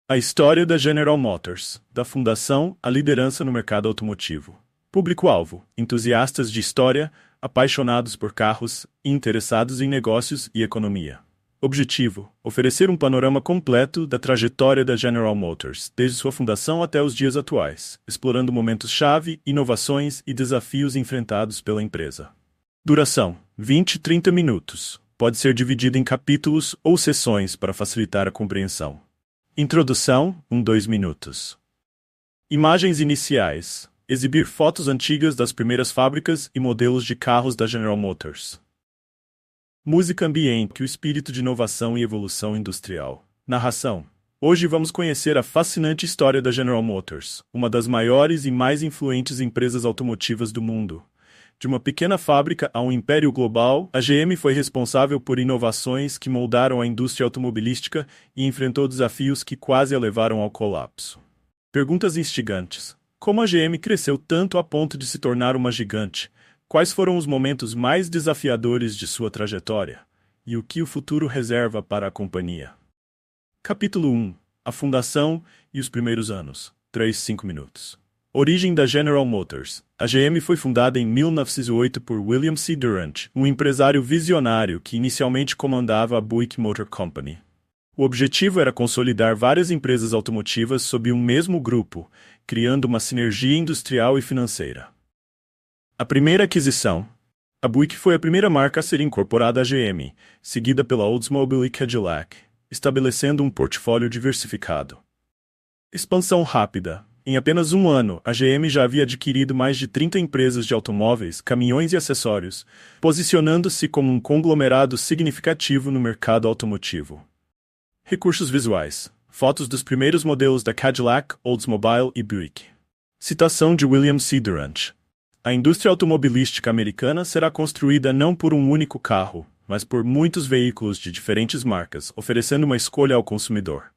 A história da General Motors, da fundação à liderança no mercado automotivo. Público-alvo: entusiastas de história, apaixonados por carros e interessados em negócios e economia. Objetivo: oferecer um panorama completo da trajetória da General Motors, desde sua fundação até os dias atuais, explorando momentos-chave, inovações e desafios enfrentados pela empresa. Duração: 20-30 minutos. Pode ser dividido em capítulos ou sessões para facilitar a compreensão. Introdução: 1-2 minutos. Imagens iniciais: exibir fotos antigas das primeiras fábricas e modelos de carros da General Motors. Música ambiente: o espírito de inovação e evolução industrial. Narração: hoje vamos conhecer a fascinante história da General Motors, uma das maiores e mais influentes empresas automotivas do mundo. De uma pequena fábrica a um império global, a GM foi responsável por inovações que moldaram a indústria automobilística e enfrentou desafios que quase a levaram ao colapso. Perguntas instigantes: como a GM cresceu tanto a ponto de se tornar uma gigante? Quais foram os momentos mais desafiadores de sua trajetória? E o que o futuro reserva para a companhia? Capítulo 1: A fundação e os primeiros anos. 3-5 minutos. Origem da General Motors. A GM foi fundada em 1908 por William C. Durant, um empresário visionário que inicialmente comandava a Buick Motor Company. O objetivo era consolidar várias empresas automotivas sob um mesmo grupo, criando uma sinergia industrial e financeira. A primeira aquisição. A Buick foi a primeira marca a ser incorporada à GM, seguida pela Oldsmobile e Cadillac, estabelecendo um portfólio diversificado. Expansão rápida. Em apenas um ano, a GM já havia adquirido mais de 30 empresas de automóveis, caminhões e acessórios, posicionando-se como um conglomerado significativo no mercado automotivo. Recursos visuais: fotos dos primeiros modelos da Cadillac, Oldsmobile e Buick. Citação de William C. Durant: a indústria automobilística americana será construída não por um único carro, mas por muitos veículos de diferentes marcas, oferecendo uma escolha ao consumidor.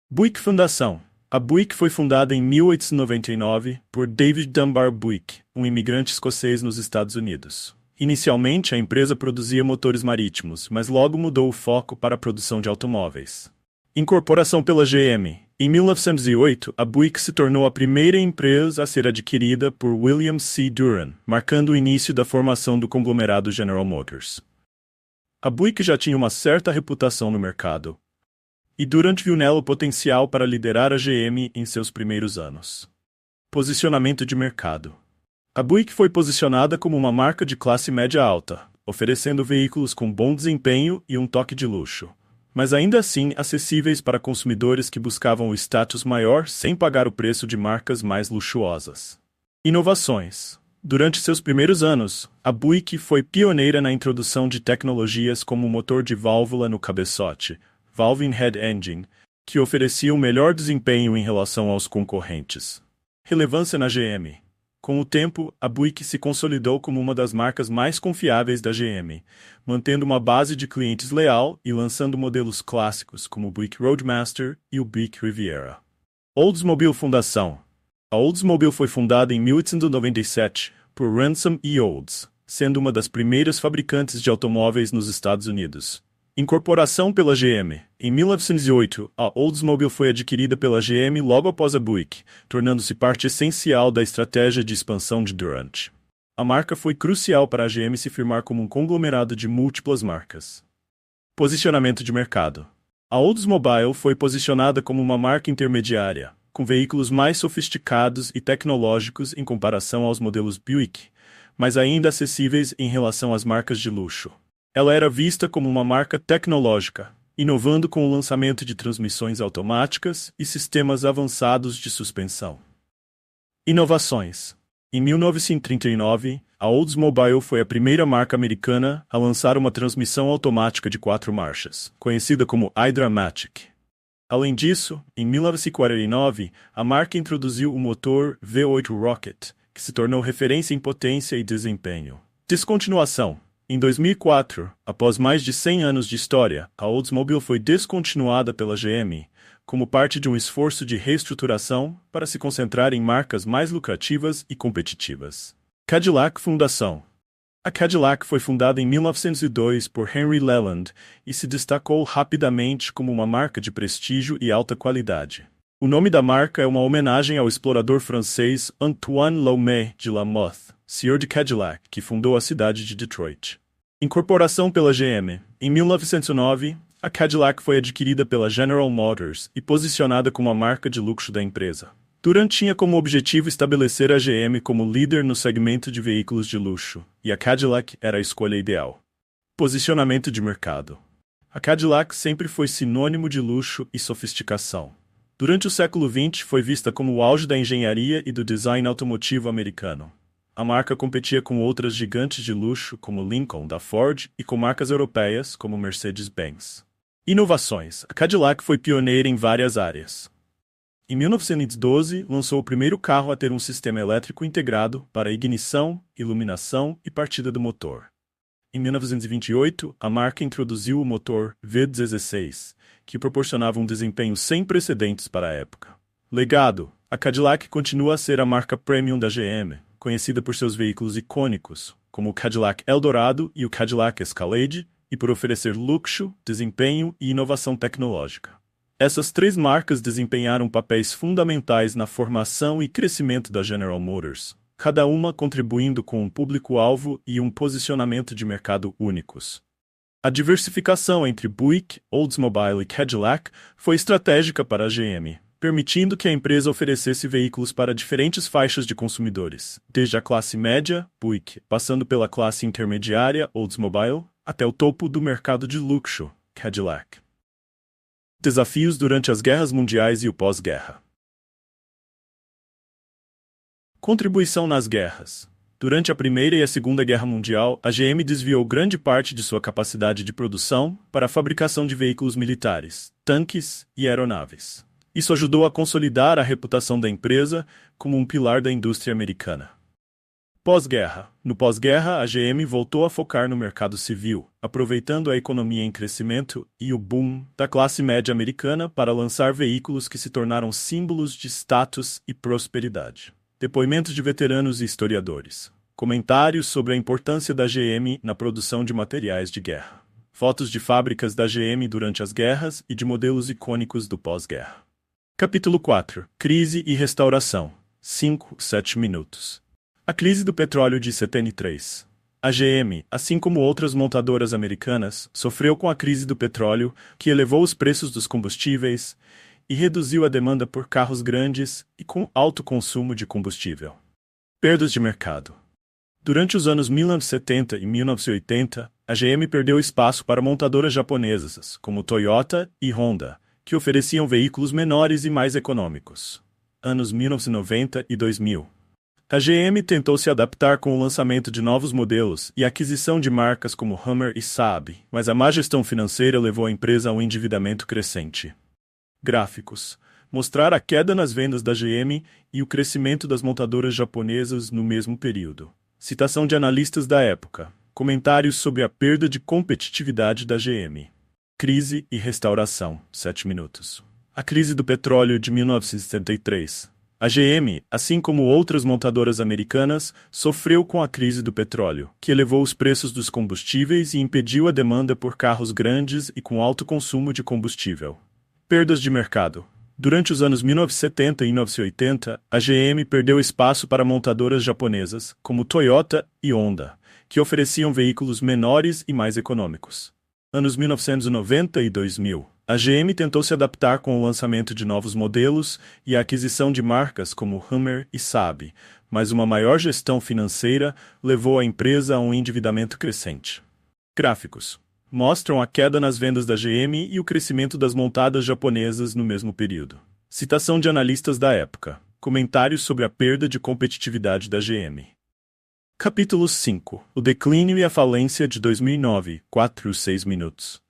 Buick Fundação. A Buick foi fundada em 1899 por David Dunbar Buick, um imigrante escocês nos Estados Unidos. Inicialmente, a empresa produzia motores marítimos, mas logo mudou o foco para a produção de automóveis. Incorporação pela GM. Em 1908, a Buick se tornou a primeira empresa a ser adquirida por William C. Durant, marcando o início da formação do conglomerado General Motors. A Buick já tinha uma certa reputação no mercado, e Durant viu nela o potencial para liderar a GM em seus primeiros anos. Posicionamento de mercado. A Buick foi posicionada como uma marca de classe média alta, oferecendo veículos com bom desempenho e um toque de luxo, mas ainda assim acessíveis para consumidores que buscavam o status maior sem pagar o preço de marcas mais luxuosas. Inovações. Durante seus primeiros anos, a Buick foi pioneira na introdução de tecnologias como o motor de válvula no cabeçote, Valve Head Engine, que oferecia um melhor desempenho em relação aos concorrentes. Relevância na GM. Com o tempo, a Buick se consolidou como uma das marcas mais confiáveis da GM, mantendo uma base de clientes leal e lançando modelos clássicos como o Buick Roadmaster e o Buick Riviera. Oldsmobile Fundação. A Oldsmobile foi fundada em 1897 por Ransom E. Olds, sendo uma das primeiras fabricantes de automóveis nos Estados Unidos. Incorporação pela GM. Em 1908, a Oldsmobile foi adquirida pela GM logo após a Buick, tornando-se parte essencial da estratégia de expansão de Durant. A marca foi crucial para a GM se firmar como um conglomerado de múltiplas marcas. Posicionamento de mercado. A Oldsmobile foi posicionada como uma marca intermediária, com veículos mais sofisticados e tecnológicos em comparação aos modelos Buick, mas ainda acessíveis em relação às marcas de luxo. Ela era vista como uma marca tecnológica, inovando com o lançamento de transmissões automáticas e sistemas avançados de suspensão. Inovações. Em 1939, a Oldsmobile foi a primeira marca americana a lançar uma transmissão automática de 4 marchas, conhecida como iDramatic. Além disso, em 1949, a marca introduziu o motor V8 Rocket, que se tornou referência em potência e desempenho. Descontinuação. Em 2004, após mais de 100 anos de história, a Oldsmobile foi descontinuada pela GM, como parte de um esforço de reestruturação para se concentrar em marcas mais lucrativas e competitivas. Cadillac Fundação. A Cadillac foi fundada em 1902 por Henry Leland e se destacou rapidamente como uma marca de prestígio e alta qualidade. O nome da marca é uma homenagem ao explorador francês Antoine Laumet de La Mothe, Senhor de Cadillac, que fundou a cidade de Detroit. Incorporação pela GM. Em 1909, a Cadillac foi adquirida pela General Motors e posicionada como a marca de luxo da empresa. Durant tinha como objetivo estabelecer a GM como líder no segmento de veículos de luxo, e a Cadillac era a escolha ideal. Posicionamento de mercado. A Cadillac sempre foi sinônimo de luxo e sofisticação. Durante o século XX, foi vista como o auge da engenharia e do design automotivo americano. A marca competia com outras gigantes de luxo como Lincoln, da Ford, e com marcas europeias como Mercedes-Benz. Inovações. A Cadillac foi pioneira em várias áreas. Em 1912, lançou o primeiro carro a ter um sistema elétrico integrado para ignição, iluminação e partida do motor. Em 1928, a marca introduziu o motor V16, que proporcionava um desempenho sem precedentes para a época. Legado. A Cadillac continua a ser a marca premium da GM, conhecida por seus veículos icônicos, como o Cadillac Eldorado e o Cadillac Escalade, e por oferecer luxo, desempenho e inovação tecnológica. Essas três marcas desempenharam papéis fundamentais na formação e crescimento da General Motors, cada uma contribuindo com um público-alvo e um posicionamento de mercado únicos. A diversificação entre Buick, Oldsmobile e Cadillac foi estratégica para a GM, permitindo que a empresa oferecesse veículos para diferentes faixas de consumidores, desde a classe média, Buick, passando pela classe intermediária, Oldsmobile, até o topo do mercado de luxo, Cadillac. Desafios durante as guerras mundiais e o pós-guerra. Contribuição nas guerras. Durante a Primeira e a Segunda Guerra Mundial, a GM desviou grande parte de sua capacidade de produção para a fabricação de veículos militares, tanques e aeronaves. Isso ajudou a consolidar a reputação da empresa como um pilar da indústria americana. Pós-guerra. No pós-guerra, a GM voltou a focar no mercado civil, aproveitando a economia em crescimento e o boom da classe média americana para lançar veículos que se tornaram símbolos de status e prosperidade. Depoimentos de veteranos e historiadores. Comentários sobre a importância da GM na produção de materiais de guerra. Fotos de fábricas da GM durante as guerras e de modelos icônicos do pós-guerra. Capítulo 4. Crise e restauração. 5-7 minutos. A crise do petróleo de 73. A GM, assim como outras montadoras americanas, sofreu com a crise do petróleo, que elevou os preços dos combustíveis e reduziu a demanda por carros grandes e com alto consumo de combustível. Perdas de mercado. Durante os anos 1970 e 1980, a GM perdeu espaço para montadoras japonesas, como Toyota e Honda, que ofereciam veículos menores e mais econômicos. Anos 1990 e 2000. A GM tentou se adaptar com o lançamento de novos modelos e a aquisição de marcas como Hummer e Saab, mas a má gestão financeira levou a empresa a um endividamento crescente. Gráficos. Mostrar a queda nas vendas da GM e o crescimento das montadoras japonesas no mesmo período. Citação de analistas da época. Comentários sobre a perda de competitividade da GM. Crise e restauração. 7 minutos. A crise do petróleo de 1973. A GM, assim como outras montadoras americanas, sofreu com a crise do petróleo, que elevou os preços dos combustíveis e impediu a demanda por carros grandes e com alto consumo de combustível. Perdas de mercado. Durante os anos 1970 e 1980, a GM perdeu espaço para montadoras japonesas, como Toyota e Honda, que ofereciam veículos menores e mais econômicos. Anos 1990 e 2000. A GM tentou se adaptar com o lançamento de novos modelos e a aquisição de marcas como Hummer e Saab, mas uma maior gestão financeira levou a empresa a um endividamento crescente. Gráficos. Mostram a queda nas vendas da GM e o crescimento das montadas japonesas no mesmo período. Citação de analistas da época. Comentários sobre a perda de competitividade da GM. Capítulo 5. O declínio e a falência de 2009. 4-6 minutos.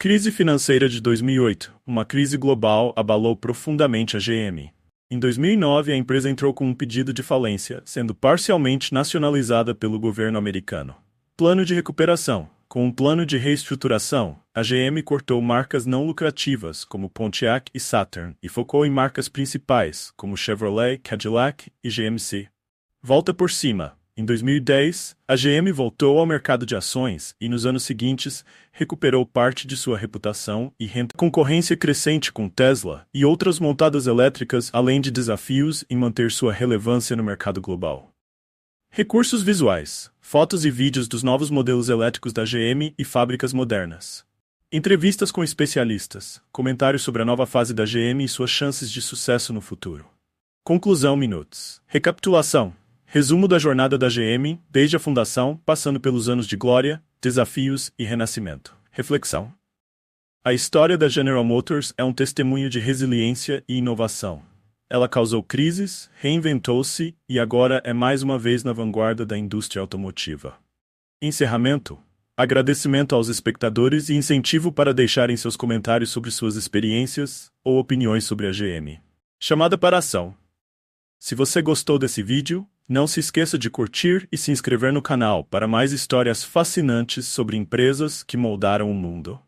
Crise financeira de 2008. Uma crise global abalou profundamente a GM. Em 2009, a empresa entrou com um pedido de falência, sendo parcialmente nacionalizada pelo governo americano. Plano de recuperação. Com um plano de reestruturação, a GM cortou marcas não lucrativas, como Pontiac e Saturn, e focou em marcas principais, como Chevrolet, Cadillac e GMC. Volta por cima. Em 2010, a GM voltou ao mercado de ações e, nos anos seguintes, recuperou parte de sua reputação e renda. Concorrência crescente com Tesla e outras montadas elétricas, além de desafios em manter sua relevância no mercado global. Recursos visuais: fotos e vídeos dos novos modelos elétricos da GM e fábricas modernas. Entrevistas com especialistas, comentários sobre a nova fase da GM e suas chances de sucesso no futuro. Conclusão minutos. Recapitulação. Resumo da jornada da GM, desde a fundação, passando pelos anos de glória, desafios e renascimento. Reflexão. A história da General Motors é um testemunho de resiliência e inovação. Ela causou crises, reinventou-se e agora é mais uma vez na vanguarda da indústria automotiva. Encerramento. Agradecimento aos espectadores e incentivo para deixarem seus comentários sobre suas experiências ou opiniões sobre a GM. Chamada para ação. Se você gostou desse vídeo, não se esqueça de curtir e se inscrever no canal para mais histórias fascinantes sobre empresas que moldaram o mundo.